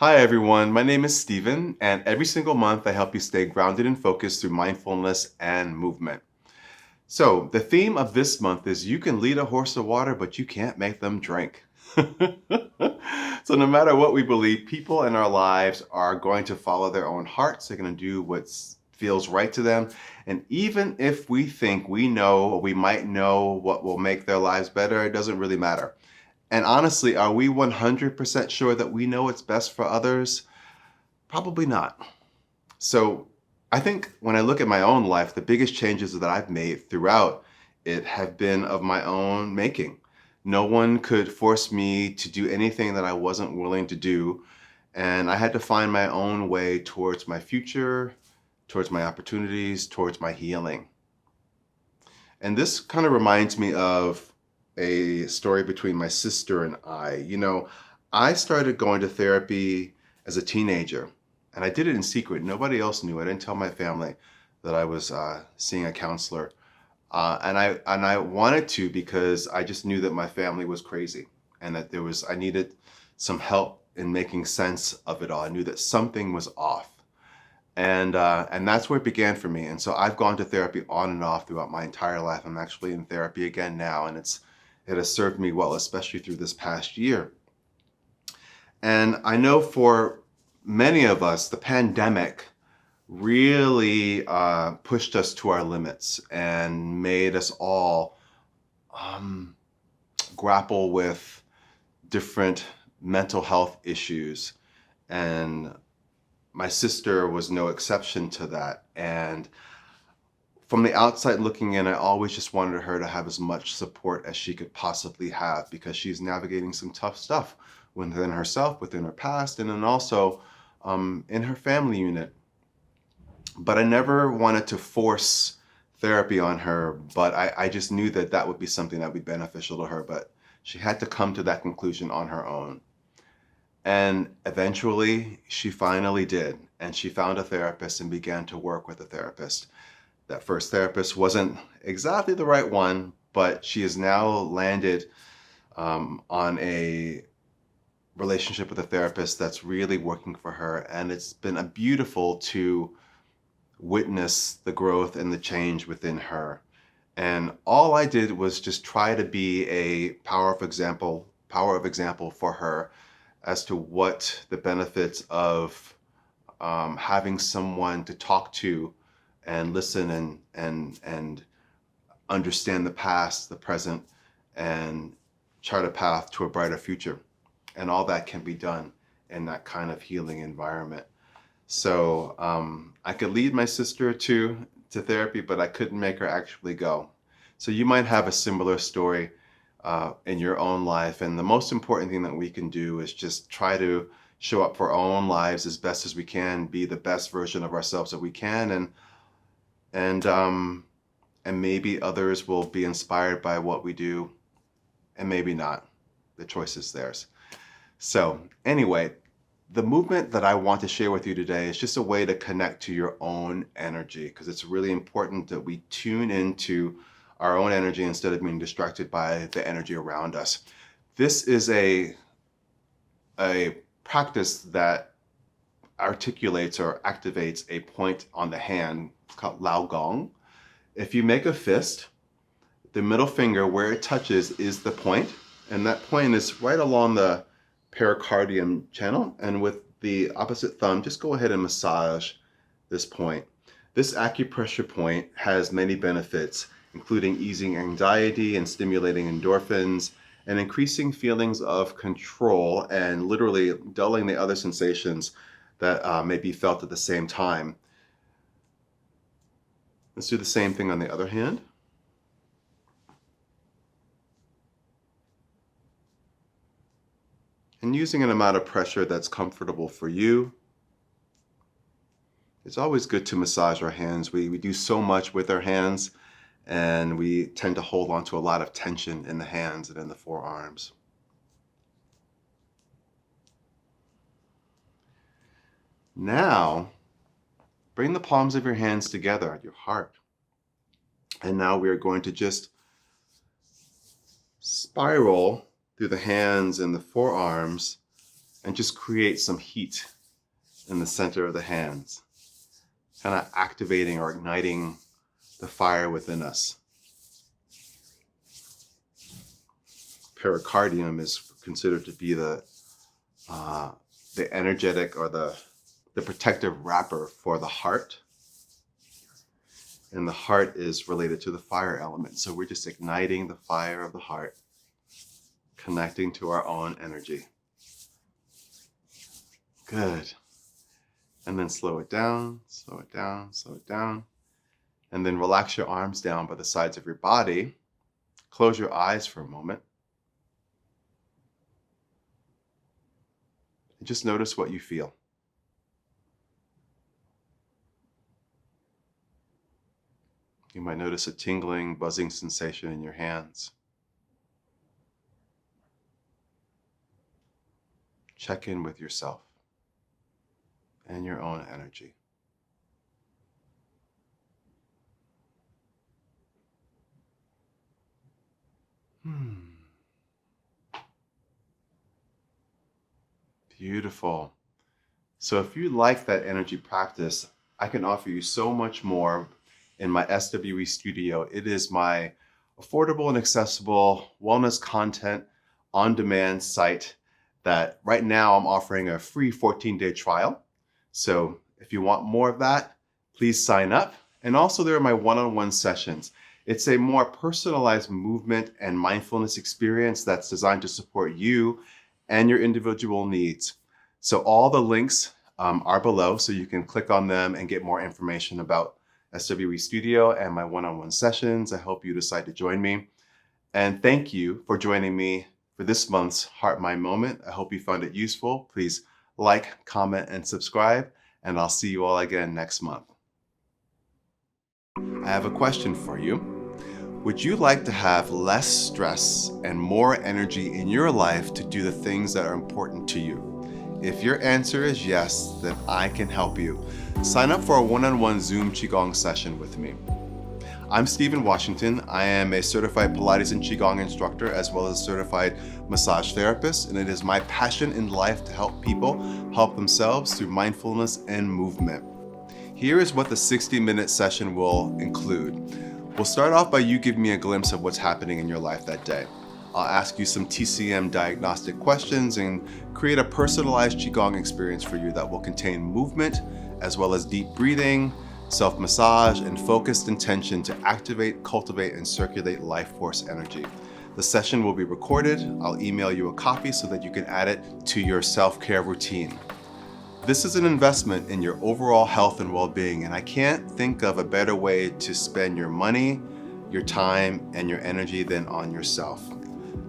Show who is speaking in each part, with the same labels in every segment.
Speaker 1: Hi everyone, my name is Steven, and every single month I help you stay grounded and focused through mindfulness and movement. So, the theme of this month is you can lead a horse to water, but you can't make them drink. So, no matter what we believe, people in our lives are going to follow their own hearts. They're going to do what feels right to them. And even if we think we know or we might know what will make their lives better, it doesn't really matter. And honestly, are we 100% sure that we know what's best for others? Probably not. So I think when I look at my own life, the biggest changes that I've made throughout it have been of my own making. No one could force me to do anything that I wasn't willing to do. And I had to find my own way towards my future, towards my opportunities, towards my healing. And this kind of reminds me of a story between my sister and I. I started going to therapy as a teenager, and I did it in secret. Nobody else knew. I didn't tell my family that I was seeing a counselor, and I wanted to because I just knew that my family was crazy, and that I needed some help in making sense of it all. I knew that something was off. And that's where it began for me. And so I've gone to therapy on and off throughout my entire life. I'm actually in therapy again now, and it has served me well, especially through this past year. And I know for many of us, the pandemic really pushed us to our limits and made us all um, grapple with different mental health issues. And my sister was no exception to that. And from the outside looking in, I always just wanted her to have as much support as she could possibly have because she's navigating some tough stuff within herself, within her past, and then also in her family unit. But I never wanted to force therapy on her, but I just knew that that would be something that would be beneficial to her. But she had to come to that conclusion on her own. And eventually, she finally did. And she found a therapist and began to work with a therapist. That first therapist wasn't exactly the right one, but she has now landed on a relationship with a therapist that's really working for her. And it's been a beautiful to witness the growth and the change within her. And all I did was just try to be a power of example for her as to what the benefits of having someone to talk to and listen and understand the past, the present, and chart a path to a brighter future. And all that can be done in that kind of healing environment. So I could lead my sister to therapy, but I couldn't make her actually go. So you might have a similar story in your own life. And the most important thing that we can do is just try to show up for our own lives as best as we can, be the best version of ourselves that we can, and um, and maybe others will be inspired by what we do, and maybe not. The choice is theirs. So anyway, the movement that I want to share with you today is just a way to connect to your own energy because it's really important that we tune into our own energy instead of being distracted by the energy around us. This is a practice that articulates or activates a point on the hand. It's called Lao Gong. If you make a fist, the middle finger where it touches is the point, and that point is right along the pericardium channel. And with the opposite thumb, just go ahead and massage this point. This acupressure point has many benefits, including easing anxiety and stimulating endorphins and increasing feelings of control and literally dulling the other sensations that may be felt at the same time. Let's do the same thing on the other hand. And using an amount of pressure that's comfortable for you. It's always good to massage our hands. We do so much with our hands, and we tend to hold on to a lot of tension in the hands and in the forearms. Now, bring the palms of your hands together at your heart. And now we are going to just spiral through the hands and the forearms and just create some heat in the center of the hands, kind of activating or igniting the fire within us. Pericardium is considered to be the energetic or the protective wrapper for the heart. And the heart is related to the fire element. So we're just igniting the fire of the heart, connecting to our own energy. Good. And then slow it down, slow it down, slow it down. And then relax your arms down by the sides of your body. Close your eyes for a moment. And just notice what you feel. You might notice a tingling, buzzing sensation in your hands. Check in with yourself and your own energy. Beautiful. So if you like that energy practice, I can offer you so much more in my SWE studio. It is my affordable and accessible wellness content on-demand site that right now I'm offering a free 14-day trial. So if you want more of that, please sign up. And also there are my one-on-one sessions. It's a more personalized movement and mindfulness experience that's designed to support you and your individual needs. So all the links are below, so you can click on them and get more information about SWE Studio and my one-on-one sessions. I hope you decide to join me. And thank you for joining me for this month's Heart Mind Moment. I hope you found it useful. Please like, comment, and subscribe, and I'll see you all again next month. I have a question for you. Would you like to have less stress and more energy in your life to do the things that are important to you? If your answer is yes, then I can help you. Sign up for a one-on-one Zoom Qigong session with me. I'm Stephen Washington. I am a certified Pilates and Qigong instructor as well as a certified massage therapist, and it is my passion in life to help people help themselves through mindfulness and movement. Here is what the 60-minute session will include. We'll start off by you giving me a glimpse of what's happening in your life that day. I'll ask you some TCM diagnostic questions and create a personalized Qigong experience for you that will contain movement as well as deep breathing, self-massage, and focused intention to activate, cultivate, and circulate life force energy. The session will be recorded. I'll email you a copy so that you can add it to your self-care routine. This is an investment in your overall health and well-being, and I can't think of a better way to spend your money, your time, and your energy than on yourself.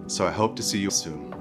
Speaker 1: So I hope to see you soon.